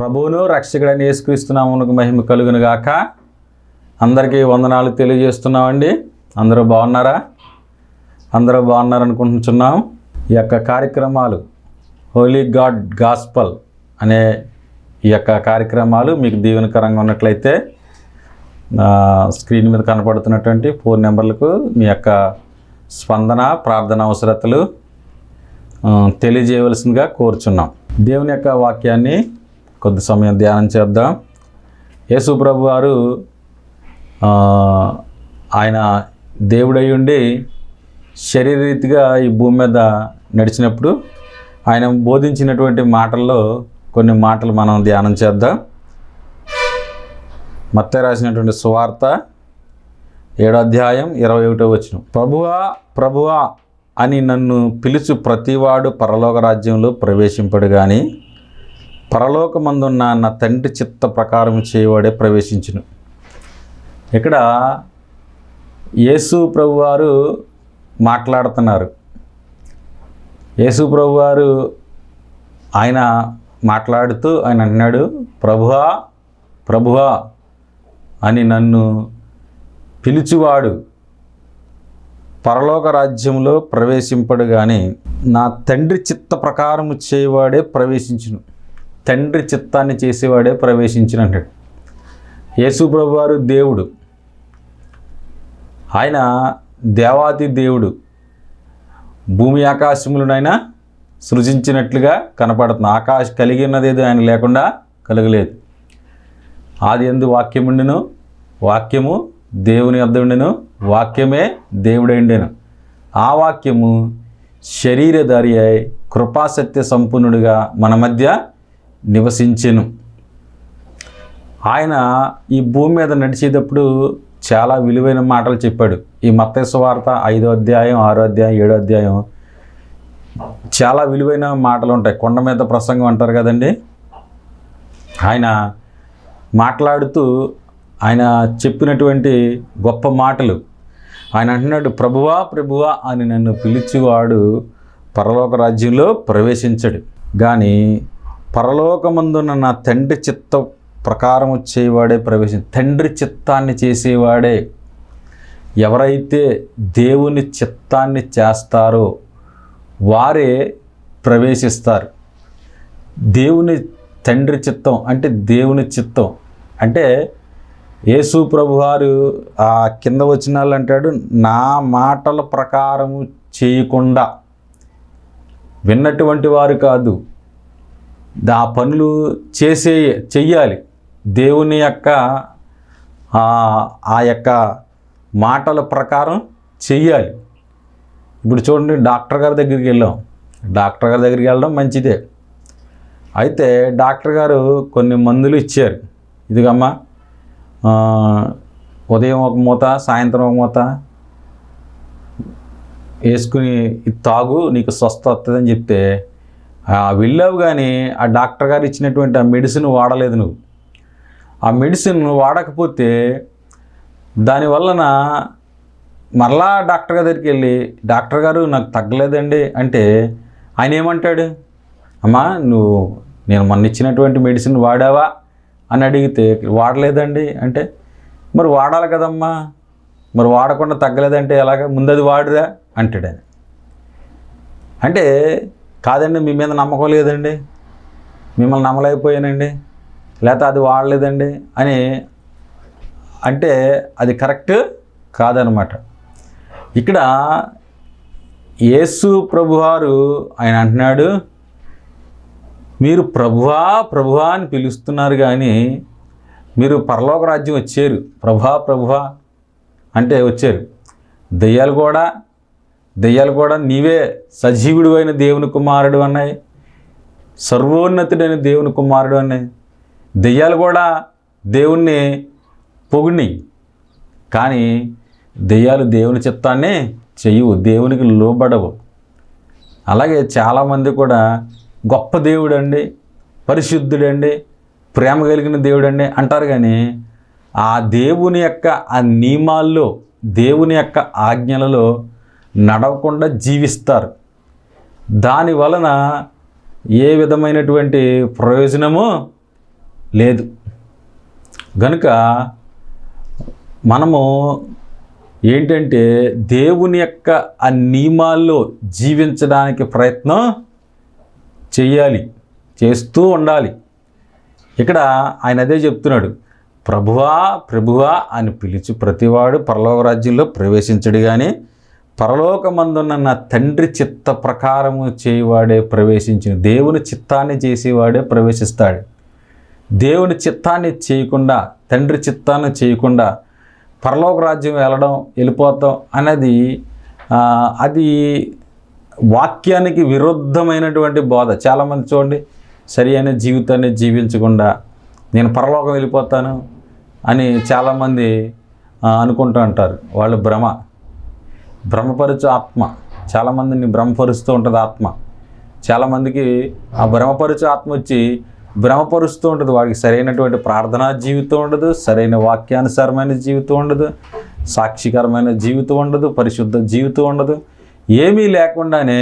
ప్రభువును రక్షకుడైన యేసుక్రీస్తు నామమునకు మహిమ కలుగును గాక. అందరికీ వందనాలు తెలియజేస్తున్నామండి. అందరూ బాగున్నారా? అందరూ బాగున్నారనుకుంటున్నాం. ఈ యొక్క కార్యక్రమాలు హోలీ గాడ్ గాస్పల్ అనే ఈ యొక్క కార్యక్రమాలు మీకు దీవెనకరంగా ఉన్నట్లయితే స్క్రీన్ మీద కనపడుతున్నటువంటి 4 నెంబర్లకు మీ యొక్క స్పందన, ప్రార్థన అవసరతలు తెలియజేయవలసిందిగా కోరుచున్నాం. దేవుని యొక్క వాక్యాన్ని కొద్ది సమయం ధ్యానం చేద్దాం. యేసు ప్రభు వారు ఆయన దేవుడై ఉండి శరీరరీతిగా ఈ భూమి మీద నడిచినప్పుడు ఆయన బోధించినటువంటి మాటల్లో కొన్ని మాటలు మనం ధ్యానం చేద్దాం. మత్తయి రాసినటువంటి సువార్త 7వ అధ్యాయం 21వ వచనం. ప్రభువా ప్రభువా అని నన్ను పిలుచు ప్రతివాడు పరలోక రాజ్యంలో ప్రవేశింపడు గాని పరలోకమందున్న నా తండ్రి చిత్త ప్రకారం చేయవాడే ప్రవేశించును. ఇక్కడ యేసు ప్రభువారు మాట్లాడుతున్నారు. యేసు ప్రభువారు ఆయన మాట్లాడుతూ ఆయన అన్నాడు, ప్రభువా ప్రభువా అని నన్ను పిలుచువాడు పరలోక రాజ్యంలో ప్రవేశింపడు కానీ నా తండ్రి చిత్త ప్రకారము చేయవాడే ప్రవేశించును. తండ్రి చిత్తాన్ని చేసేవాడే ప్రవేశించును అంటాడు. యేసు ప్రభువారు దేవుడు, ఆయన దేవాతి దేవుడు. భూమి ఆకాశములనైనా సృజించినట్లుగా కనపడుతుంది. ఆకాశం కలిగి ఉన్నదేదో ఆయన లేకుండా కలగలేదు. ఆది యందు వాక్యముండెను, వాక్యము దేవుని యొద్ద ఉండెను, వాక్యమే దేవుడైండెను. ఆ వాక్యము శరీరధారి అయి కృపాసత్య సంపూర్ణుడిగా మన మధ్య నివసించెను. ఆయన ఈ భూమి మీద నడిచేటప్పుడు చాలా విలువైన మాటలు చెప్పాడు. ఈ మత్తయి సువార్త 5వ అధ్యాయం, 6వ అధ్యాయం, 7వ అధ్యాయం చాలా విలువైన మాటలు ఉంటాయి. కొండ మీద ప్రసంగం అంటారు కదండి. ఆయన మాట్లాడుతూ ఆయన చెప్పినటువంటి గొప్ప మాటలు. ఆయన అంటున్నాడు, ప్రభువా ప్రభువా అని నన్ను పిలిచేవాడు పరలోక రాజ్యంలో ప్రవేశించడు కానీ పరలోకమందున్న నా తండ్రి చిత్త ప్రకారం చేయవాడే తండ్రి చిత్తాన్ని చేసేవాడే. ఎవరైతే దేవుని చిత్తాన్ని చేస్తారో వారే ప్రవేశిస్తారు. దేవుని తండ్రి చిత్తం అంటే దేవుని చిత్తం అంటే యేసు ప్రభువారు ఆ కింద వచనాలు అంటాడు, నా మాటల ప్రకారము చేయకుండా విన్నటువంటి వారు కాదు, ఆ పనులు చెయ్యాలి. దేవుని యొక్క ఆ యొక్క మాటల ప్రకారం చెయ్యాలి. ఇప్పుడు చూడండి, డాక్టర్ గారి దగ్గరికి వెళ్ళడం మంచిదే. అయితే డాక్టర్ గారు కొన్ని మందులు ఇచ్చారు. ఇదిగమ్మా, ఉదయం ఒక మూత, సాయంత్రం ఒక మూత వేసుకుని ఇది తాగు, నీకు స్వస్థ వస్తుందని చెప్తే వెళ్ళావు. కానీ ఆ డాక్టర్ గారు ఇచ్చినటువంటి ఆ మెడిసిన్ వాడలేదు. నువ్వు ఆ మెడిసిన్ వాడకపోతే దానివలన మరలా డాక్టర్ గారి దగ్గరికి వెళ్ళి, డాక్టర్ గారు నాకు తగ్గలేదండి అంటే ఆయన ఏమంటాడు, అమ్మా నేను మొన్న ఇచ్చినటువంటి మెడిసిన్ వాడావా అని అడిగితే వాడలేదండి అంటే, మరి వాడాలి కదమ్మా, మరి వాడకుండా తగ్గలేదంటే ఎలాగ, ముందు అది వాడురా అంటాడు ఆయన. అంటే కాదండి, మీ మీద నమ్మకం లేదండి, మిమ్మల్ని నమ్మలేకపోయానండి, లేకపోతే అది వాడలేదండి అని అంటే అది కరెక్ట్ కాదనమాట. ఇక్కడ యేసు ప్రభువారు ఆయన అంటున్నాడు, మీరు ప్రభువా ప్రభువా అని పిలుస్తున్నారు కానీ మీరు పరలోక రాజ్యం వచ్చారు. ప్రభువా ప్రభువా అంటే వచ్చారు. దెయ్యాలు కూడా నీవే సజీవుడు అయిన దేవుని కుమారుడు అన్నాయి, సర్వోన్నతుడైన దేవుని కుమారుడు అన్నాయి. దెయ్యాలు కూడా దేవుణ్ణి పొగిడి, కానీ దెయ్యాలు దేవుని చిత్తాన్ని చెయ్యవు, దేవునికి లోబడవు. అలాగే చాలామంది కూడా గొప్ప దేవుడండి, పరిశుద్ధుడండి, ప్రేమ కలిగిన దేవుడండి అంటారు కానీ ఆ దేవుని యొక్క ఆ నియమాల్లో, దేవుని యొక్క ఆజ్ఞలలో నడవకుండా జీవిస్తారు. దాని వలన ఏ విధమైనటువంటి ప్రయోజనము లేదు. గనుక మనము ఏంటంటే దేవుని యొక్క ఆ నియమాల్లో జీవించడానికి ప్రయత్నం చెయ్యాలి, చేస్తూ ఉండాలి. ఇక్కడ ఆయన అదే చెప్తున్నాడు, ప్రభువా ప్రభువా అని పిలిచి ప్రతివాడు పరలోక రాజ్యంలో ప్రవేశించడు కానీ పరలోకమందున్న నా తండ్రి చిత్త ప్రకారము చేయవాడే ప్రవేశించిన. దేవుని చిత్తాన్ని చేసేవాడే ప్రవేశిస్తాడు. దేవుని చిత్తాన్ని చేయకుండా, తండ్రి చిత్తాన్ని చేయకుండా పరలోక రాజ్యం వెళ్ళిపోతాం అనేది అది వాక్యానికి విరుద్ధమైనటువంటి బోధ. చాలామంది చూడండి, సరి అయిన జీవితాన్ని జీవించకుండా నేను పరలోకం వెళ్ళిపోతాను అని చాలామంది అనుకుంటూ ఉంటారు. వాళ్ళు భ్రమపరచు ఆత్మ. చాలామందిని భ్రమపరుస్తూ ఉంటుంది ఆత్మ. చాలామందికి ఆ భ్రమపరచు ఆత్మ వచ్చి భ్రమపరుస్తూ ఉంటుంది. వాడికి సరైనటువంటి ప్రార్థనా జీవితం ఉండదు, సరైన వాక్యానుసారమైన జీవితం ఉండదు, సాక్షికరమైన జీవితం ఉండదు, పరిశుద్ధ జీవితం ఉండదు. ఏమీ లేకుండానే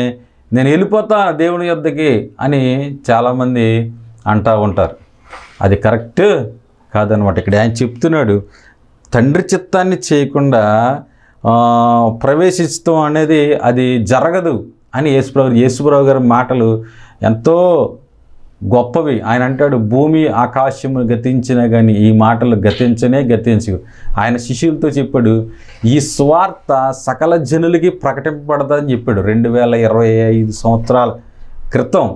నేను వెళ్ళిపోతాను దేవుని యొద్దకి అని చాలామంది అంటూ ఉంటారు. అది కరెక్ట్ కాదనమాట. ఇక్కడ ఆయన చెప్తున్నాడు, తండ్రి చిత్తాన్ని చేయకుండా ప్రవేశిస్తాం అనేది అది జరగదు అని యేసుప్రభు గారి మాటలు ఎంతో గొప్పవి. ఆయన అంటాడు, భూమి ఆకాశము గతించినా కానీ ఈ మాటలు గతించవు. ఆయన శిష్యులతో చెప్పాడు, ఈ స్వార్థ సకల జనులకి ప్రకటింపబడదని చెప్పాడు. 2025 సంవత్సరాల క్రితం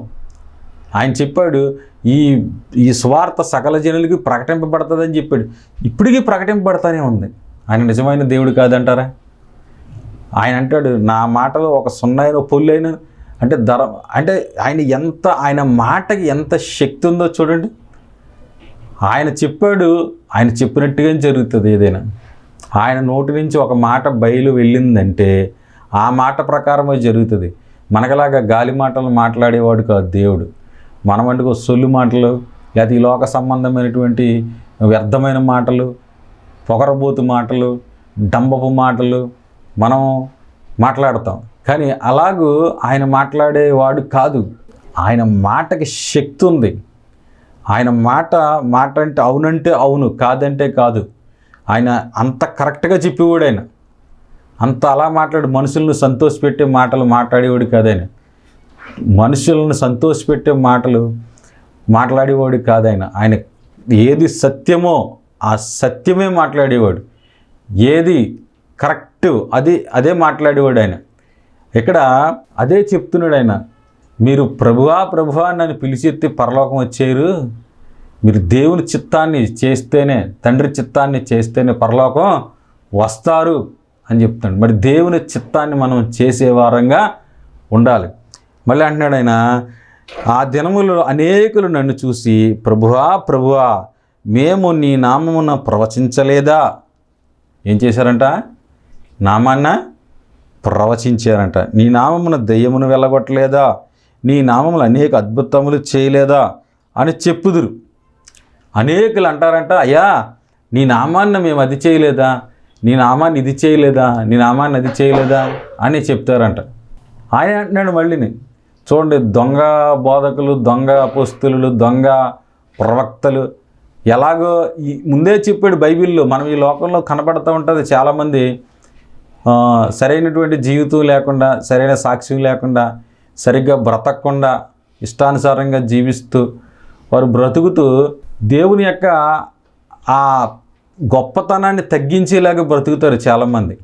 ఆయన చెప్పాడు, ఈ స్వార్థ సకల జనులకి ప్రకటింపబడుతుందని చెప్పాడు. ఇప్పటికీ ప్రకటింపబడతానే ఉంది. ఆయన నిజమైన దేవుడు కాదంటారా? ఆయన అంటాడు, నా మాటలో ఒక సున్నైన పొల్లైన అంటే ఆయన మాటకి ఎంత శక్తి ఉందో చూడండి. ఆయన చెప్పాడు, ఆయన చెప్పినట్టుగా జరుగుతుంది. ఏదైనా ఆయన నోటి నుంచి ఒక మాట బయలు వెళ్ళిందంటే ఆ మాట ప్రకారమే జరుగుతుంది. మనకలాగా గాలి మాటలు మాట్లాడేవాడు కాదు దేవుడు. మనమంటూ సొల్లు మాటలు, లేదా ఈ లోక సంబంధమైనటువంటి వ్యర్థమైన మాటలు, పొగరబోతు మాటలు, డంబపు మాటలు మనం మాట్లాడతాం. కానీ అలాగూ ఆయన మాట్లాడేవాడు కాదు. ఆయన మాటకి శక్తి ఉంది. ఆయన మాట అంటే అవునంటే అవును, కాదంటే కాదు. ఆయన అంత కరెక్ట్గా చెప్పేవాడు. ఆయన అంత అలా మనుషులను సంతోషపెట్టే మాటలు మాట్లాడేవాడు కాదాయన. మనుషులను సంతోషపెట్టే మాటలు మాట్లాడేవాడు కాదాయన. ఆయన ఏది సత్యమో ఆ సత్యమే మాట్లాడేవాడు. ఏది కరెక్ట్ అదే మాట్లాడేవాడు ఆయన. ఇక్కడ అదే చెప్తున్నాడు ఆయన, మీరు ప్రభువా ప్రభువా నన్ను పిలిచెత్తి పరలోకం వచ్చారు. మీరు దేవుని చిత్తాన్ని చేస్తేనే, తండ్రి చిత్తాన్ని చేస్తేనే పరలోకం వస్తారు అని చెప్తున్నాడు. మరి దేవుని చిత్తాన్ని మనం చేసే వారంగా ఉండాలి. మళ్ళీ అంటున్నాడు ఆయన, ఆ దినములో అనేకులు నన్ను చూసి ప్రభువా ప్రభువా మేము నీ నామమున ప్రవచించలేదా? ఏం చేశారంట? నామాన్న ప్రవచించారంట. నీ నామమున దెయ్యమును వెళ్ళగొట్టలేదా? నీ నామములు అనేక అద్భుతములు చేయలేదా అని చెప్పుదురు. అనేకులు అంటారంట, అయ్యా నీ నామాన్ని మేము అది చేయలేదా, నీ నామాన్ని ఇది చేయలేదా, నీ నామాన్ని అది చేయలేదా అని చెప్తారంట. ఆయన అంటున్నాడు మళ్ళీని, చూడండి, దొంగ బోధకులు, దొంగ అపోస్తలులు, దొంగ ప్రవక్తలు ఎలాగో ముందే చెప్పాడు బైబిల్లో. మనం ఈ లోకంలో కనపడుతూ ఉంటుంది చాలామంది సరైనటువంటి జీవితం లేకుండా, సరైన సాక్ష్యం లేకుండా, సరిగ్గా బ్రతకకుండా, ఇష్టానుసారంగా జీవిస్తూ వారు బ్రతుకుతూ దేవుని యొక్క ఆ గొప్పతనాన్ని తగ్గించేలాగా బ్రతుకుతారు చాలామంది.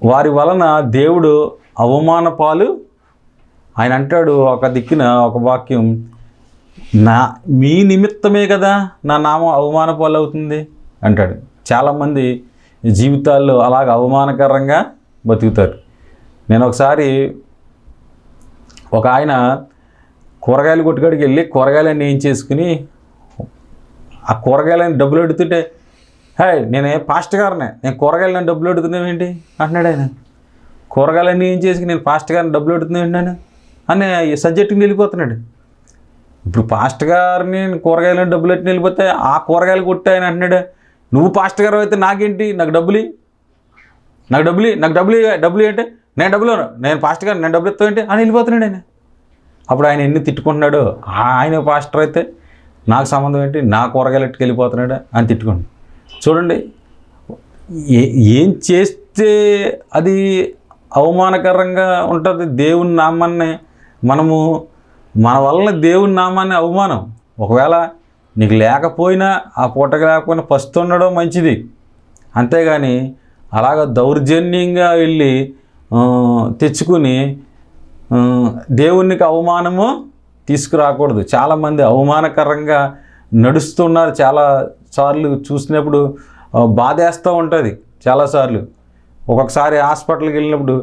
వారి వలన దేవుడు అవమాన పాలు. ఆయన అంటాడు ఒక దిక్కున ఒక వాక్యం, మీ నిమిత్తమే కదా నా నామం అవమాన పాలు అవుతుంది అంటాడు. చాలామంది జీవితాల్లో అలాగ అవమానకరంగా బతుకుతారు. నేను ఒకసారి ఒక ఆయన కూరగాయలు కొట్టుకాడికి వెళ్ళి కూరగాయలన్నీ ఏం చేసుకుని ఆ కూరగాయలని డబ్బులు అడుగుతుంటే, హే నేనే పాస్ట్ గారినే, నేను కూరగాయలని డబ్బులు అడుగుతున్నావేంటి అంటున్నాడు ఆయన. కూరగాయలన్నీ ఏం చేసుకుని నేను పాస్ట్ గారిని డబ్బులు అడుగుతున్నాను నేను అని సబ్జెక్టుకి వెళ్ళిపోతున్నాడు. ఇప్పుడు పాస్ట్ గారిని కూరగాయలని డబ్బులు ఎట్టి వెళ్ళిపోతే ఆ కూరగాయలు కొట్టి ఆయన అంటున్నాడు, నువ్వు పాస్ట్ గారు అయితే నాకేంటి, నాకు డబ్బులు అంటే నేను పాస్ట్ గారు, నేను డబ్బులు ఇస్తావేంటి అని వెళ్ళిపోతున్నాడు ఆయన. అప్పుడు ఆయన ఎన్ని తిట్టుకుంటున్నాడు. ఆయన పాస్టర్ అయితే నాకు సంబంధం ఏంటి, నా కూరగాయలు ఎట్టుకెళ్ళిపోతున్నాడా అని తిట్టుకోండి. చూడండి, ఏం చేస్తే అది అవమానకరంగా ఉంటుంది. దేవుని నామాన్ని మనము, మన వలన దేవుని నామాన్ని అవమానం. ఒకవేళ నీకు లేకపోయినా, ఆ పూటకి లేకపోయినా పస్తు ఉండడం మంచిది, అంతేగాని అలాగ దౌర్జన్యంగా వెళ్ళి తెచ్చుకుని దేవునికి అవమానము తీసుకురాకూడదు. చాలామంది అవమానకరంగా నడుస్తున్నారు. చాలాసార్లు చూసినప్పుడు బాధేస్తూ ఉంటుంది. చాలాసార్లు ఒక్కొక్కసారి హాస్పిటల్కి వెళ్ళినప్పుడు,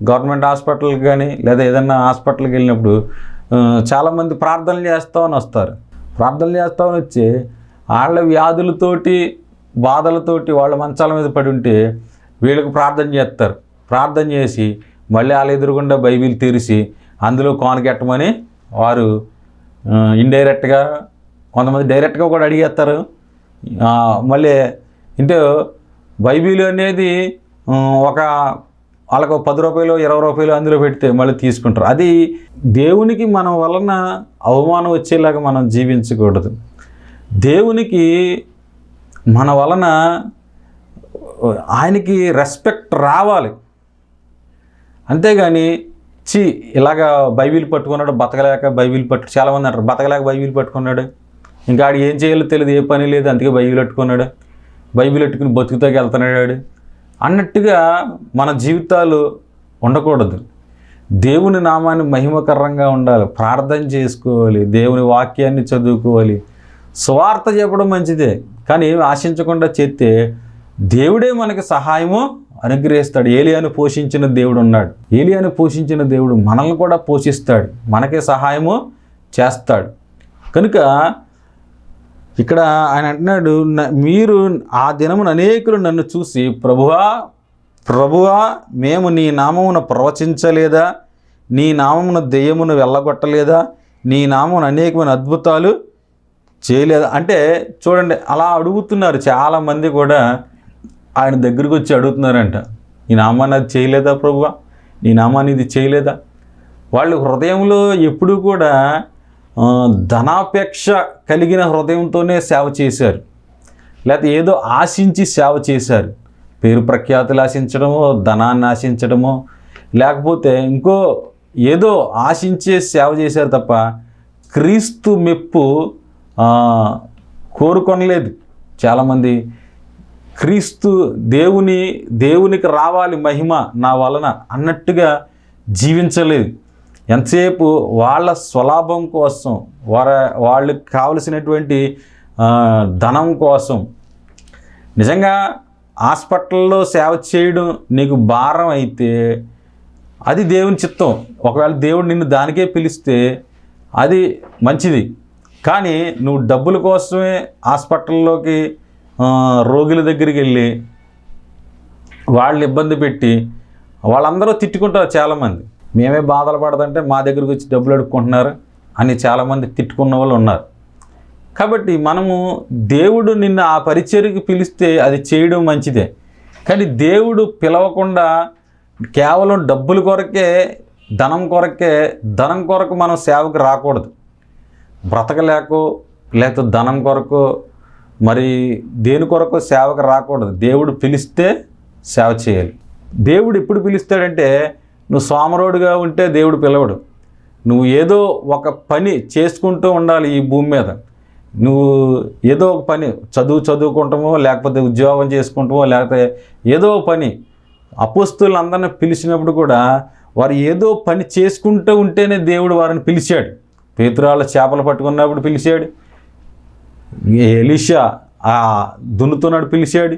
గవర్నమెంట్ హాస్పిటల్కి కానీ లేదా ఏదైనా హాస్పిటల్కి వెళ్ళినప్పుడు చాలామంది ప్రార్థనలు చేస్తామని వస్తారు. ప్రార్థనలు చేస్తామని వచ్చి వాళ్ళ వ్యాధులతోటి బాధలతోటి వాళ్ళ మంచాల మీద పడి ఉంటే వీళ్ళకి ప్రార్థన చేస్తారు. ప్రార్థన చేసి మళ్ళీ వాళ్ళ ఎదురుగుండా బైబిల్ తెరిచి అందులో కానుకెట్టమని వారు ఇండైరెక్ట్గా, కొంతమంది డైరెక్ట్గా కూడా అడిగేస్తారు. మళ్ళీ అంటే బైబిల్ అనేది వాళ్ళకు 10 రూపాయలు 20 రూపాయలు అందులో పెడితే మళ్ళీ తీసుకుంటారు. అది దేవునికి మన వలన అవమానం వచ్చేలాగా మనం జీవించకూడదు. దేవునికి మన వలన ఆయనకి రెస్పెక్ట్ రావాలి. అంతేగాని ఇలాగా బైబిల్ పట్టుకున్నాడు బతకలేక, చాలామంది అంటారు బతకలేక బైబిల్ పట్టుకున్నాడు, ఇంకా ఆడికి ఏం చేయాలో తెలియదు, ఏ పని లేదు, అందుకే బైబిల్ పట్టుకున్నాడు, బైబిల్ పట్టుకుని బతుకుతాకి వెళ్తున్నాడు అన్నట్టుగా మన జీవితాలు ఉండకూడదు. దేవుని నామాన్ని మహిమకరంగా ఉండాలి, ప్రార్థన చేసుకోవాలి, దేవుని వాక్యాన్ని చదువుకోవాలి, సువార్త చెప్పడం మంచిదే. కానీ ఆశించకుండా చేస్తే దేవుడే మనకి సహాయము అనుగ్రహిస్తాడు. ఏలియాను పోషించిన దేవుడు ఉన్నాడు. ఏలియాను పోషించిన దేవుడు మనల్ని కూడా పోషిస్తాడు, మనకే సహాయము చేస్తాడు. కనుక ఇక్కడ ఆయన అంటున్నాడు, మీరు ఆ దినమున అనేకులు నన్ను చూసి ప్రభువా మేము నీ నామమున ప్రవచించలేదా, నీ నామమున దెయ్యమును వెళ్ళగొట్టలేదా, నీ నామమున అనేకమైన అద్భుతాలు చేయలేదా అంటే చూడండి, అలా అడుగుతున్నారు. చాలామంది కూడా ఆయన దగ్గరికి వచ్చి అడుగుతున్నారంట, నీ నామాన్ని అది చేయలేదా ప్రభువా, నీ నామాన్ని ఇది చేయలేదా. వాళ్ళు హృదయంలో ఎప్పుడూ కూడా ధనాపేక్ష కలిగిన హృదయంతోనే సేవ చేశారు, లేకపోతే ఏదో ఆశించి సేవ చేశారు. పేరు ప్రఖ్యాతులు ఆశించడమో, ధనాన్ని ఆశించడమో, లేకపోతే ఇంకో ఏదో ఆశించే సేవ చేశారు తప్ప క్రీస్తు మెప్పు కోరుకొనలేదు. చాలామంది క్రీస్తు దేవునికి రావాలి మహిమ నా వలన అన్నట్టుగా జీవించలేదు. ఎంతసేపు వాళ్ళ స్వలాభం కోసం, వాళ్ళకి కావలసినటువంటి ధనం కోసం. నిజంగా హాస్పిటల్లో సేవ చేయడం నీకు భారం అయితే అది దేవుని చిత్తం. ఒకవేళ దేవుడు నిన్ను దానికే పిలిస్తే అది మంచిది. కానీ నువ్వు డబ్బుల కోసమే హాస్పిటల్లోకి రోగుల దగ్గరికి వెళ్ళి వాళ్ళు ఇబ్బంది పెట్టి వాళ్ళందరూ తిట్టుకుంటారు. చాలామంది మేమే బాధలు పడదంటే మా దగ్గరికి వచ్చి డబ్బులు అడుక్కుంటున్నారు అని చాలామంది తిట్టుకున్న వాళ్ళు ఉన్నారు. కాబట్టి మనము దేవుడు నిన్ను ఆ పరిచర్యకి పిలిస్తే అది చేయడం మంచిదే. కానీ దేవుడు పిలవకుండా కేవలం డబ్బుల కొరకే, ధనం కొరకు మనం సేవకు రాకూడదు. బ్రతకలేకో లేకపోతే ధనం కొరకు మరి దేని కొరకు సేవకు రాకూడదు. దేవుడు పిలిస్తే సేవ చేయాలి. దేవుడు ఎప్పుడు పిలుస్తాడంటే నువ్వు సోమరోడుగా ఉంటే దేవుడు పిలవడు. నువ్వు ఏదో ఒక పని చేసుకుంటూ ఉండాలి ఈ భూమి మీద. నువ్వు ఏదో ఒక పని చదువుకుంటామో, లేకపోతే ఉద్యోగం చేసుకుంటామో, లేకపోతే ఏదో పని. అపోస్తలులందరినీ పిలిచినప్పుడు కూడా వారు ఏదో పని చేసుకుంటూ ఉంటేనే దేవుడు వారిని పిలిచాడు. పేతురాళ్ళ చేపలు పట్టుకున్నప్పుడు పిలిచాడు, ఎలీషా దున్నుతున్నాడు పిలిచాడు.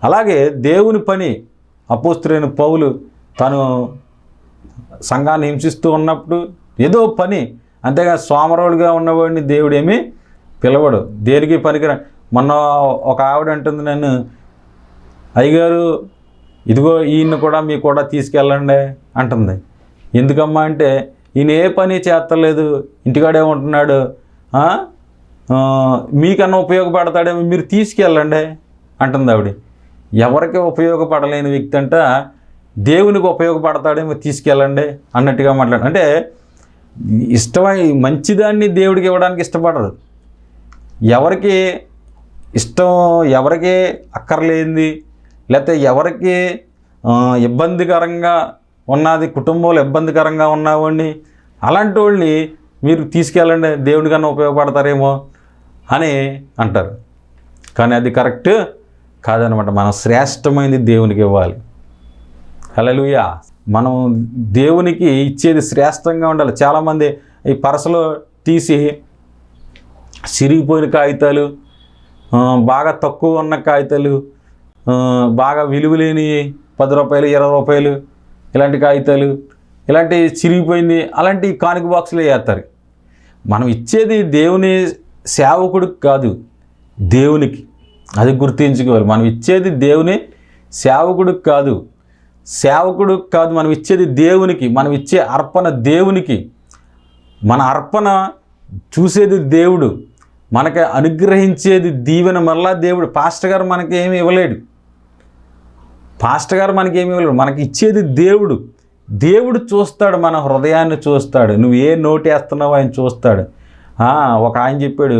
అలాగే దేవుని పని అపోస్తలుడైన పౌలు తను సంఘాన్ని హింసిస్తూ ఉన్నప్పుడు ఏదో పని, అంతేగా సోమరోడుగా ఉన్నవాడిని దేవుడు ఏమీ పిలవడు, దేనికి పనికిరా. మొన్న ఒక ఆవిడ అంటుంది, నన్ను అయ్యగారు ఇదిగో ఈయన్ని కూడా మీకు కూడా తీసుకెళ్ళండి అంటుంది. ఎందుకమ్మా అంటే ఈయన ఏ పని చేస్తలేదు, ఇంటికాడే ఉంటున్నాడు, మీకన్నా ఉపయోగపడతాడేమో మీరు తీసుకెళ్ళండి అంటుంది ఆవిడ. ఎవరికి ఉపయోగపడలేని వ్యక్తి అంట దేవునికి ఉపయోగపడతాడేమో తీసుకెళ్ళండి అన్నట్టుగా మాట్లాడు. అంటే మంచిదాన్ని దేవుడికి ఇవ్వడానికి ఇష్టపడరు. ఎవరికి ఇష్టం, ఎవరికి అక్కర్లేనిది, లేకపోతే ఎవరికి ఇబ్బందికరంగా ఉన్నది, కుటుంబంలో ఇబ్బందికరంగా ఉన్నవాడిని, అలాంటి వాళ్ళని మీరు తీసుకెళ్ళండి, దేవుడి కన్నా ఉపయోగపడతారేమో అని అంటారు. కానీ అది కరెక్ట్ కాదనమాట. మనం శ్రేష్టమైనది దేవునికి ఇవ్వాలి. హల్లెలూయా. మనం దేవునికి ఇచ్చేది శ్రేష్టంగా ఉండాలి. చాలామంది ఈ పరసలో తీసి చిరిగిపోయిన కాగితాలు, బాగా తక్కువ ఉన్న కాగితాలు, బాగా విలువలేని 10 రూపాయలు 20 రూపాయలు ఇలాంటి కాగితాలు, ఇలాంటి చిరిగిపోయింది అలాంటి కానుక బాక్సులు వేస్తారు. మనం ఇచ్చేది దేవుని సేవకుడికి కాదు, దేవునికి. అది గుర్తించుకోవాలి. మనం ఇచ్చేది దేవుని సేవకుడికి కాదు, మనం ఇచ్చేది దేవునికి. మనం ఇచ్చే అర్పణ దేవునికి. మన అర్పణ చూసేది దేవుడు, మనకి అనుగ్రహించేది దీవెన మరలా దేవుడు. పాస్టర్ గారు మనకి ఏమి ఇవ్వలేడు, మనకి ఇచ్చేది దేవుడు. దేవుడు చూస్తాడు, మన హృదయాన్ని చూస్తాడు. నువ్వు ఏ నోటు వేస్తున్నావో ఆయన చూస్తాడు. ఒక ఆయన చెప్పాడు,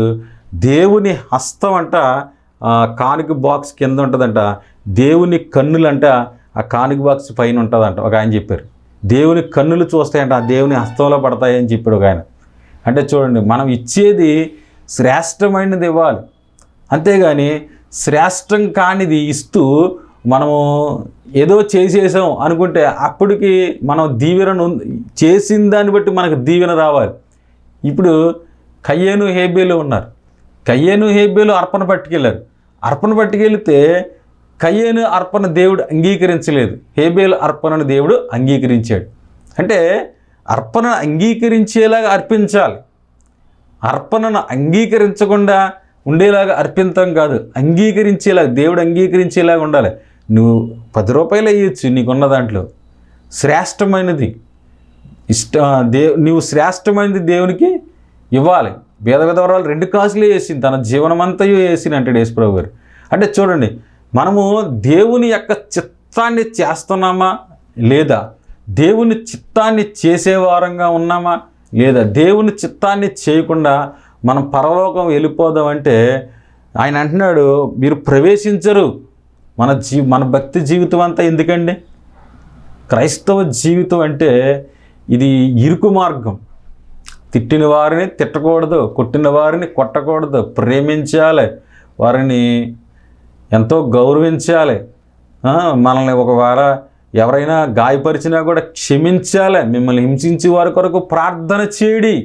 దేవుని హస్తం అంట కానుక బాక్స్ కింద ఉంటుందంట, దేవుని కన్నులంట ఆ కానుక బాక్స్ పైన ఉంటుందంట ఒక ఆయన చెప్పారు. దేవుని కన్నులు చూస్తాయంట, ఆ దేవుని హస్తంలో పడతాయని చెప్పాడు ఒక ఆయన. అంటే చూడండి, మనం ఇచ్చేది శ్రేష్టమైనది ఇవ్వాలి, అంతేగాని శ్రేష్టం కానిది ఇస్తూ మనము ఏదో చేసేసాం అనుకుంటే అప్పటికి మనం దీవెన చేసిన దాన్ని బట్టి మనకు దీవెన రావాలి. ఇప్పుడు కయ్యేను హేబేలు ఉన్నారు. కయ్యేను హేబేలు అర్పణ పట్టుకెళ్ళారు. అర్పణ పట్టుకెళ్తే కయ్యేను అర్పణ దేవుడు అంగీకరించలేదు, హేబేలు అర్పణను దేవుడు అంగీకరించాడు. అంటే అర్పణను అంగీకరించేలాగా అర్పించాలి, అర్పణను అంగీకరించకుండా ఉండేలాగా అర్పించడం కాదు, అంగీకరించేలాగా, దేవుడు అంగీకరించేలాగా ఉండాలి. నువ్వు 10 రూపాయలు వేయచ్చు, నీకున్న దాంట్లో శ్రేష్టమైనది నువ్వు శ్రేష్టమైనది దేవునికి ఇవ్వాలి. భేద విధవరాలు 2 కాసులే వేసింది, తన జీవనమంతయు వేసింది అంటాడు యేసుప్రభు గారు. అంటే చూడండి, మనము దేవుని యొక్క చిత్తాన్ని చేస్తున్నామా లేదా, దేవుని చిత్తాన్ని చేసేవారంగా ఉన్నామా లేదా, దేవుని చిత్తాన్ని చేయకుండా మనం పరలోకం వెళ్ళిపోదామంటే ఆయన అంటున్నాడు, మీరు ప్రవేశించరు. మన భక్తి జీవితం అంతా ఎందుకండి? క్రైస్తవ జీవితం అంటే ఇది ఇరుకు మార్గం. తిట్టిన వారిని తిట్టకూడదు, కొట్టిన వారిని కొట్టకూడదు, ప్రేమించాలి, వారిని ఎంతో గౌరవించాలి. మనల్ని ఒకవేళ ఎవరైనా గాయపరిచినా కూడా క్షమించాలి, మిమ్మల్ని హింసించే వారి కొరకు ప్రార్థన చేయడి.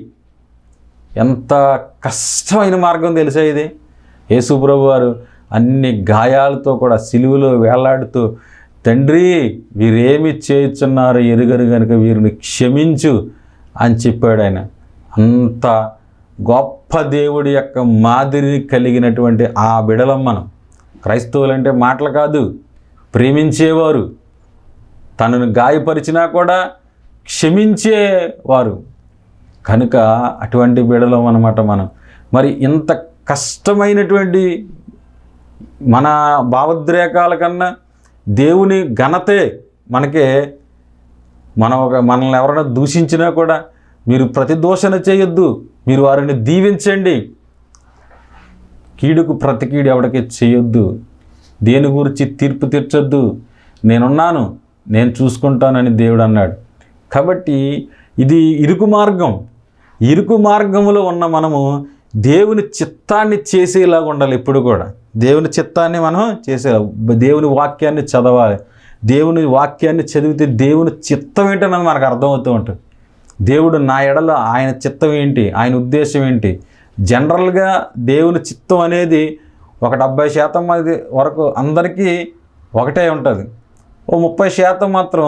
ఎంత కష్టమైన మార్గం తెలుసా ఇది? యేసు ప్రభు వారు అన్ని గాయాలతో కూడా సిలువలో వేలాడుతూ, తండ్రి వీరేమి చేయుచున్నారు ఎరుగరు కనుక వీరిని క్షమించు అని చెప్పాడు ఆయన. అంత గొప్ప దేవుడి యొక్క మాదిరిని కలిగినటువంటి ఆ బిడలం మనం. క్రైస్తవులంటే మాటలు కాదు, ప్రేమించేవారు, తనను గాయపరిచినా కూడా క్షమించేవారు కనుక అటువంటి బిడలం అన్నమాట మనం. మరి ఇంత కష్టమైనటువంటి మన భావోద్రేకాల కన్నా దేవుని ఘనతే మనకే. మనల్ని ఎవరైనా దూషించినా కూడా మీరు ప్రతిదోషణ చేయొద్దు, మీరు వారిని దీవించండి, కీడుకు ప్రతి కీడు ఎవరికి చేయొద్దు, దేని గురించి తీర్పు తీర్చొద్దు, నేనున్నాను, నేను చూసుకుంటానని దేవుడు అన్నాడు. కాబట్టి ఇది ఇరుకు మార్గం. ఇరుకు మార్గంలో ఉన్న మనము దేవుని చిత్తాన్ని చేసేలాగా ఉండాలి. ఎప్పుడు కూడా దేవుని చిత్తాన్ని మనం చేసేలా, దేవుని వాక్యాన్ని చదవాలి. దేవుని వాక్యాన్ని చదివితే దేవుని చిత్తం ఏంటన్నది మనకు అర్థమవుతూ ఉంటుంది. దేవుడు నా ఎడల ఆయన చిత్తం ఏంటి, ఆయన ఉద్దేశం ఏంటి. జనరల్గా దేవుని చిత్తం అనేది ఒక 70% మంది వరకు అందరికీ ఒకటే ఉంటుంది. ఓ 30% మాత్రం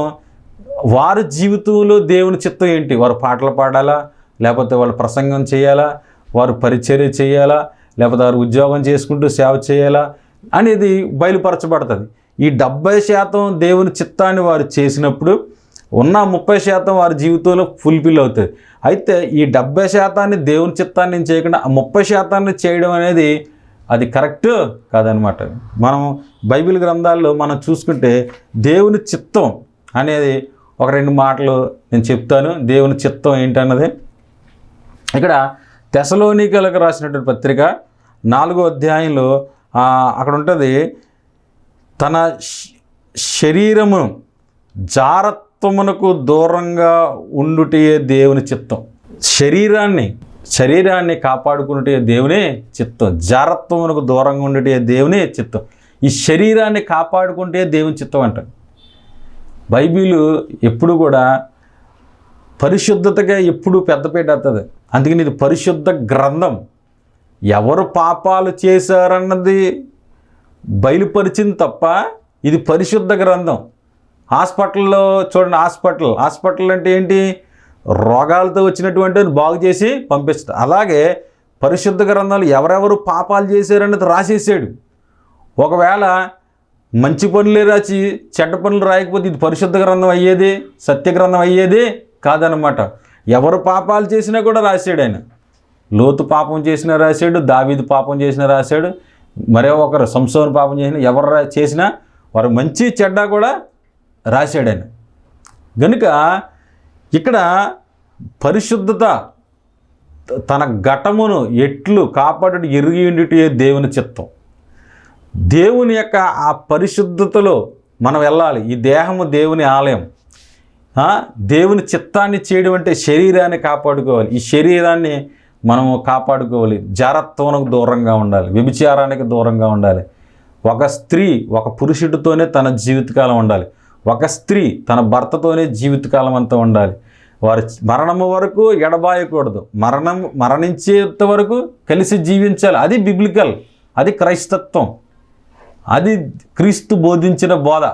వారి జీవితంలో దేవుని చిత్తం ఏంటి, వారు పాటలు పాడాలా, లేకపోతే వాళ్ళు ప్రసంగం చేయాలా, వారు పరిచర్య చేయాలా, లేకపోతే వారు ఉద్యోగం చేసుకుంటూ సేవ చేయాలా అనేది బయలుపరచబడుతుంది. ఈ 70% దేవుని చిత్తాన్ని వారు చేసినప్పుడు ఉన్న 30% వారి జీవితంలో ఫుల్ఫిల్ అవుతుంది. అయితే ఈ 70% దేవుని చిత్తాన్ని చేయకుండా ఆ 30% చేయడం అనేది అది కరెక్ట్ కాదనమాట. మనం బైబిల్ గ్రంథాల్లో మనం చూసుకుంటే దేవుని చిత్తం అనేది ఒక 2 మాటలు నేను చెప్తాను. దేవుని చిత్తం ఏంటన్నది ఇక్కడ తెసలోనికలకు రాసినటువంటి పత్రిక 4వ అధ్యాయంలో అక్కడ ఉంటుంది, తన శరీరము జారత్వమునకు దూరంగా ఉండుటే దేవుని చిత్తం. శరీరాన్ని కాపాడుకున్నటే దేవుని చిత్తం. జారత్వమునకు దూరంగా ఉండుటే దేవుని చిత్తం. ఈ శరీరాన్ని కాపాడుకుంటే దేవుని చిత్తం అంట. బైబిల్ ఎప్పుడు కూడా పరిశుద్ధతగా ఎప్పుడు పెద్దపీట వస్తుంది. అందుకని ఇది పరిశుద్ధ గ్రంథం. ఎవరు పాపాలు చేశారన్నది బయలుపరిచింది తప్ప ఇది పరిశుద్ధ గ్రంథం. హాస్పిటల్లో చూడండి, హాస్పిటల్ అంటే ఏంటి? రోగాలతో వచ్చినటువంటి బాగు చేసి పంపిస్తారు. అలాగే పరిశుద్ధ గ్రంథాలు ఎవరెవరు పాపాలు చేశారన్నది రాసేసాడు. ఒకవేళ మంచి పనులే రాసి చెడ్డ పనులు రాయకపోతే ఇది పరిశుద్ధ గ్రంథం అయ్యేది, సత్య గ్రంథం అయ్యేది కాదనమాట. ఎవరు పాపాలు చేసినా కూడా రాశాడు ఆయన. లోతు పాపం చేసినా రాశాడు, దావీదు పాపం చేసినా రాశాడు, మరో ఒకరు సంసోను పాపం చేసినా, ఎవరు చేసినా వారు మంచి చెడ్డ కూడా రాశాడు ఆయన. కనుక ఇక్కడ పరిశుద్ధత తన ఘటమును ఎట్లు కాపాడు ఎరిగి ఉండుటే దేవుని చిత్తం. దేవుని యొక్క ఆ పరిశుద్ధతలో మనం వెళ్ళాలి. ఈ దేహము దేవుని ఆలయం. దేవుని చిత్తాన్ని చేయడం అంటే శరీరాన్ని కాపాడుకోవాలి. ఈ శరీరాన్ని మనము కాపాడుకోవాలి. జారత్వానికి దూరంగా ఉండాలి, వ్యభిచారానికి దూరంగా ఉండాలి. ఒక స్త్రీ ఒక పురుషుడితోనే తన జీవితకాలం ఉండాలి. ఒక స్త్రీ తన భర్తతోనే జీవితకాలం అంతా ఉండాలి. వారి మరణము వరకు ఎడబాయకూడదు. మరణించేంత వరకు కలిసి జీవించాలి. అది బిబ్లికల్, అది క్రైస్తత్వం, అది క్రీస్తు బోధించిన బోధ.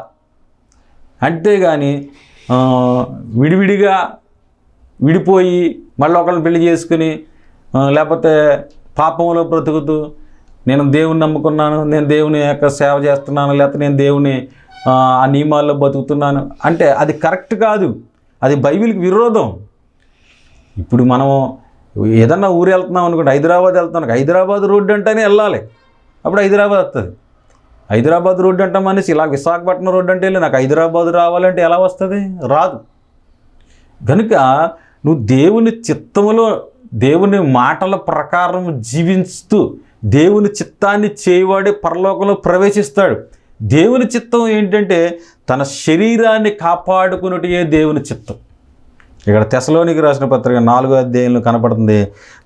అంతేగాని విడిపోయి మళ్ళీ ఒకళ్ళని పెళ్లి చేసుకుని లేకపోతే పాపంలో బ్రతుకుతూ నేను దేవుని నమ్ముకున్నాను, నేను దేవుని యొక్క సేవ చేస్తున్నాను, లేకపోతే నేను దేవుని ఆ నియమాల్లో బతుకుతున్నాను అంటే అది కరెక్ట్ కాదు. అది బైబిల్కి విరోధం. ఇప్పుడు మనం ఏదన్నా ఊరు వెళ్తున్నాం అనుకోండి, హైదరాబాద్ వెళ్తున్నాం, హైదరాబాద్ రోడ్డు అంటేనే వెళ్ళాలి, అప్పుడు హైదరాబాద్ వస్తుంది. హైదరాబాద్ రోడ్డు అంటే మనిషి ఇలా విశాఖపట్నం రోడ్డు అంటే వెళ్ళి నాకు హైదరాబాద్ రావాలంటే ఎలా వస్తుంది? రాదు. కనుక నువ్వు దేవుని చిత్తములో దేవుని మాటల ప్రకారం జీవిస్తూ దేవుని చిత్తాన్ని చేయవాడే పరలోకంలో ప్రవేశిస్తాడు. దేవుని చిత్తం ఏంటంటే తన శరీరాన్ని కాపాడుకున్నటే దేవుని చిత్తం. ఇక్కడ తెసలోనికి రాసిన పత్రిక 4వ అధ్యాయంలో కనపడుతుంది,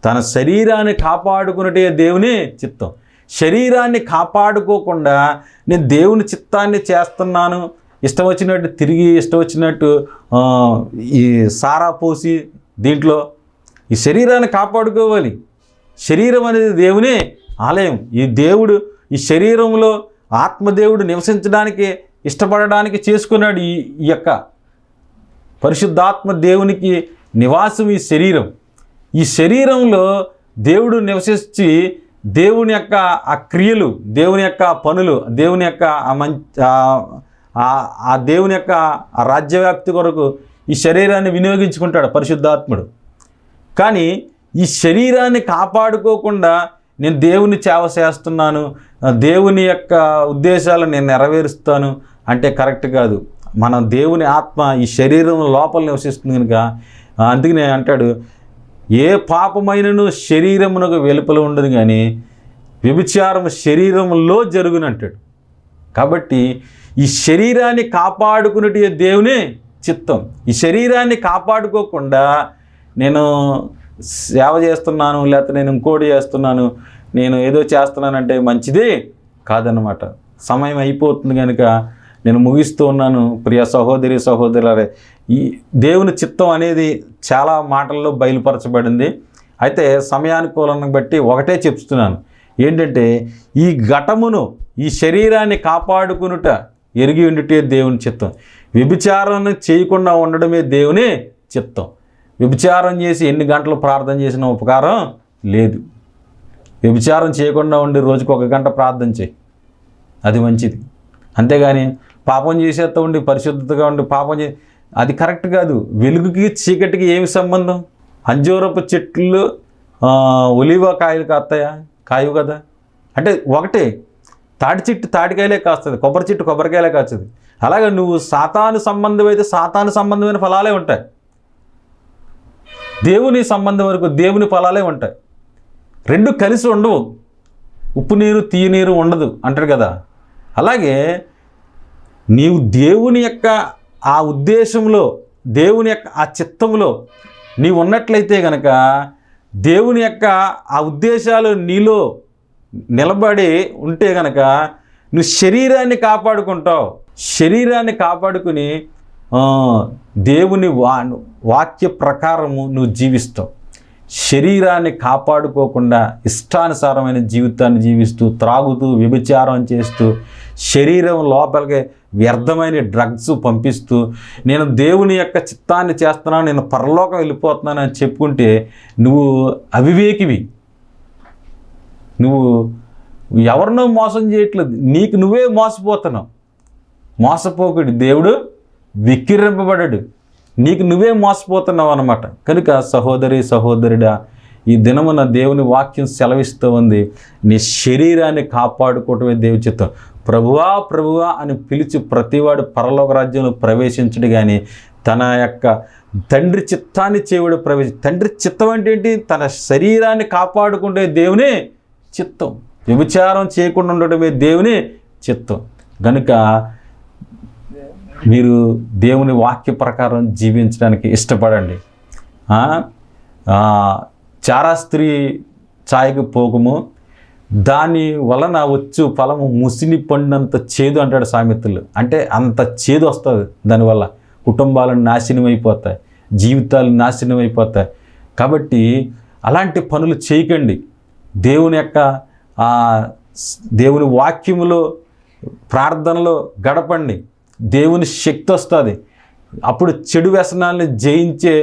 తన శరీరాన్ని కాపాడుకున్నటే దేవుని చిత్తం. శరీరాన్ని కాపాడుకోకుండా నేను దేవుని చిత్తాన్ని చేస్తున్నాను, ఇష్టం వచ్చినట్టు తిరిగి ఇష్టం వచ్చినట్టు ఈ సారా పోసి దీంట్లో ఈ శరీరాన్ని కాపాడుకోవాలి. శరీరం అనేది దేవుని ఆలయం. ఈ శరీరంలో ఆత్మదేవుడు నివసించడానికి ఇష్టపడడానికి చేసుకున్నాడు. ఈ యొక్క పరిశుద్ధాత్మ దేవునికి నివాసం ఈ శరీరం. ఈ శరీరంలో దేవుడు నివసించి దేవుని యొక్క ఆ క్రియలు, దేవుని యొక్క పనులు, దేవుని యొక్క ఆ దేవుని యొక్క ఆ రాజ్యవ్యాప్తి కొరకు ఈ శరీరాన్ని వినియోగించుకుంటాడు పరిశుద్ధాత్ముడు. కానీ ఈ శరీరాన్ని కాపాడుకోకుండా నేను దేవుని సేవ చేస్తున్నాను, దేవుని యొక్క ఉద్దేశాలను నేను నెరవేరుస్తాను అంటే కరెక్ట్ కాదు. మన దేవుని ఆత్మ ఈ శరీరం లోపల నివసిస్తుంది కనుక అందుకనే అంటాడు, ఏ పాపమైనను శరీరమునకు వెలుపల ఉండదు కానీ వ్యభిచారం శరీరంలో జరుగునంటాడు. కాబట్టి ఈ శరీరాన్ని కాపాడుకునేటి దేవుని చిత్తం. ఈ శరీరాన్ని కాపాడుకోకుండా నేను సేవ చేస్తున్నాను, లేకపోతే నేను ఇంకోటి చేస్తున్నాను, నేను ఏదో చేస్తున్నానంటే మంచిది కాదన్నమాట. సమయం అయిపోతుంది కనుక నేను ముగిస్తూ ఉన్నాను. ప్రియ సహోదరి సహోదరులారా, ఈ దేవుని చిత్తం అనేది చాలా మాటల్లో బయలుపరచబడింది. అయితే సమయానుకూలాన్ని బట్టి ఒకటే చెప్తున్నాను, ఏంటంటే ఈ ఘటమును ఈ శరీరాన్ని కాపాడుకునుట ఎరిగి ఉండుటే దేవుని చిత్తం. వ్యభిచారాన్ని చేయకుండా ఉండడమే దేవుని చిత్తం. వ్యభిచారం చేసి ఎన్ని గంటలు ప్రార్థన చేసిన ఉపకారం లేదు. వ్యభిచారం చేయకుండా ఉండి రోజుకు 1 గంట ప్రార్థన చేయి, అది మంచిది. అంతేగాని పాపం చేసేస్తూ ఉండి పరిశుద్ధతగా ఉండి పాపం అది కరెక్ట్ కాదు. వెలుగుకి చీకటికి ఏమి సంబంధం? అంజూరపు చెట్లు ఒలివ కాయలు కాస్తాయా? కాయవు కదా. అంటే ఒకటే, తాటి చెట్టు తాటికాయలే కాస్తుంది, కొబ్బరి చెట్టు కొబ్బరికాయలే కాస్తుంది. అలాగే నువ్వు సాతాను సంబంధం అయితే సాతాను సంబంధమైన ఫలాలే ఉంటాయి, దేవుని సంబంధం వరకు దేవుని ఫలాలే ఉంటాయి. రెండు కలిసి ఉండవు. ఉప్పు నీరు తీయ నీరు ఉండదు అంటాడు కదా. అలాగే నీవు దేవుని యొక్క ఆ ఉద్దేశంలో, దేవుని యొక్క ఆ చిత్తంలో నీవు ఉన్నట్లయితే కనుక దేవుని యొక్క ఆ ఉద్దేశాలు నీలో నిలబడి ఉంటే కనుక నువ్వు శరీరాన్ని కాపాడుకుంటావు. శరీరాన్ని కాపాడుకుని దేవుని వాక్య ప్రకారము నువ్వు జీవిస్తావు. శరీరాన్ని కాపాడుకోకుండా ఇష్టానుసారమైన జీవితాన్ని జీవిస్తూ, త్రాగుతూ, వ్యభిచారం చేస్తూ, శరీరం లోపలికి వ్యర్థమైన డ్రగ్స్ పంపిస్తూ, నేను దేవుని యొక్క చిత్తాన్ని చేస్తున్నాను, నేను పరలోకం వెళ్ళిపోతున్నాను అని చెప్పుకుంటే నువ్వు అవివేకివి. నువ్వు ఎవరినో మోసం చేయట్లేదు, నీకు నువ్వే మోసపోతున్నావు. మోసపోకుడు దేవుడు విక్కిరింపబడడు, నీకు నువ్వే మోసపోతున్నావు అన్నమాట. కనుక సహోదరి సహోదరుడా, ఈ దినమున దేవుని వాక్యం సెలవిస్తూ ఉంది, నీ శరీరాన్ని కాపాడుకోవటమే దేవుని చిత్తం. ప్రభువా ప్రభువా అని పిలిచి ప్రతివాడు పరలోక రాజ్యంలో ప్రవేశించడు కానీ తన యొక్క తండ్రి చిత్తాన్ని చేయడు తండ్రి చిత్తం అంటే ఏంటి? తన శరీరాన్ని కాపాడుకుంటే దేవుని చిత్తం. వ్యభిచారం చేయకుండా ఉండటమే దేవుని చిత్తం. కనుక మీరు దేవుని వాక్య ప్రకారం జీవించడానికి ఇష్టపడండి. చారా స్త్రీ ఛాయకు పోకము, దాని వలన వచ్చు ఫలము ముసిని పండినంత చేదు అంటాడు సామెతలు. అంటే అంత చేదు వస్తుంది దానివల్ల. కుటుంబాలను నాశనం అయిపోతాయి, జీవితాలు నాశనం అయిపోతాయి. కాబట్టి అలాంటి పనులు చేయకండి. దేవుని వాక్యములో, ప్రార్థనలో గడపండి. దేవుని శక్తి వస్తుంది. అప్పుడు చెడు వ్యసనాలను జయించే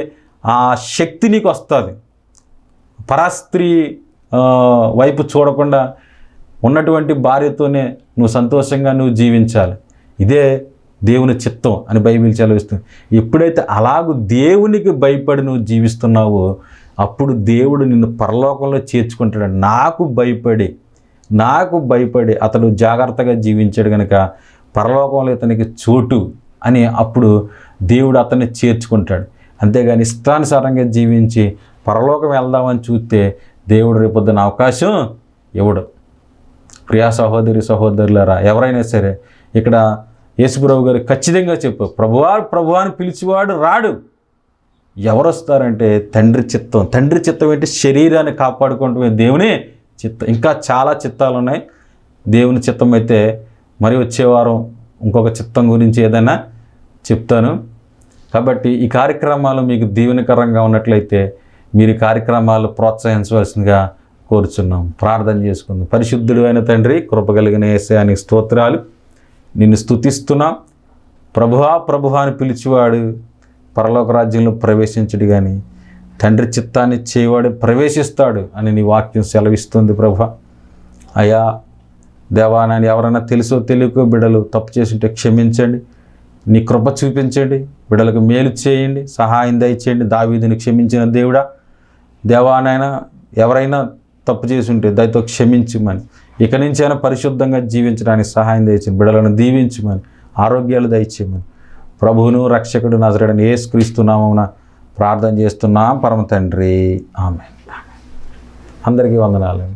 ఆ శక్తి నీకు వస్తుంది. పరాస్త్రీ వైపు చూడకుండా ఉన్నటువంటి భార్యతోనే నువ్వు సంతోషంగా నువ్వు జీవించాలి. ఇదే దేవుని చిత్తం అని బైబిల్ సెలవిస్తుంది. ఎప్పుడైతే అలాగూ దేవునికి భయపడి నువ్వు జీవిస్తున్నావో అప్పుడు దేవుడు నిన్ను పరలోకంలో చేర్చుకుంటాడు. నాకు భయపడి అతడు జాగ్రత్తగా జీవించాడు కనుక పరలోకంలో ఇతనికి చోటు అని అప్పుడు దేవుడు అతన్ని చేర్చుకుంటాడు. అంతేగాని ఇష్టానుసారంగా జీవించి పరలోకం వెళ్దామని చూస్తే దేవుడు రేపొద్దున అవకాశం ఇవ్వడు. ప్రియా సహోదరి సహోదరులారా, ఎవరైనా సరే ఇక్కడ యేసుప్రభు గారు ఖచ్చితంగా చెప్పు, ప్రభువా అని పిలిచేవాడు రాడు. ఎవరు వస్తారంటే తండ్రి చిత్తం. తండ్రి చిత్తం ఏంటి? శరీరాన్ని కాపాడుకుంటూ దేవుని చిత్తం. ఇంకా చాలా చిత్తాలు ఉన్నాయి. దేవుని చిత్తం అయితే మరి వచ్చే వారం ఇంకొక చిత్తం గురించి ఏదైనా చెప్తాను. కాబట్టి ఈ కార్యక్రమాలు మీకు దీవెనకరంగా ఉన్నట్లయితే మీరు కార్యక్రమాలు ప్రోత్సహించవలసిందిగా కోరుచున్నాం. ప్రార్థన చేసుకుందాం. పరిశుద్ధుడు అయిన తండ్రి, కృపగలిగిన యేసయ్యానికి స్తోత్రాలు. నిన్ను స్తుతిస్తున్నాం. ప్రభువా అని పిలిచేవాడు పరలోక రాజ్యంలో ప్రవేశించడు కానీ తండ్రి చిత్తాన్ని చేయవాడు ప్రవేశిస్తాడు అని నీ వాక్యం సెలవిస్తుంది. ప్రభువా అయ్యా దేవా, నన్ను ఎవరైనా తెలుసో తెలియకో బిడ్డలు తప్పు చేస్తుంటే క్షమించండి. నీ కృప చూపించండి. బిడ్డలకు మేలు చేయండి, సహాయం దయచేయండి. దావీదుని క్షమించిన దేవుడా, దేవా నాయన ఎవరైనా తప్పు చేసి ఉంటే దయతో క్షమించమని, ఇక నుంచైనా పరిశుద్ధంగా జీవించడానికి సహాయం దయచేయండి. బిడ్డలను దీవించమని, ఆరోగ్యాలు దయచేయమని ప్రభువును రక్షకుడు నజరేయుడైన యేసుక్రీస్తు నామమున ప్రార్థన చేస్తున్నాం పరమ తండ్రి. ఆమేన్. అందరికీ వందనాలు.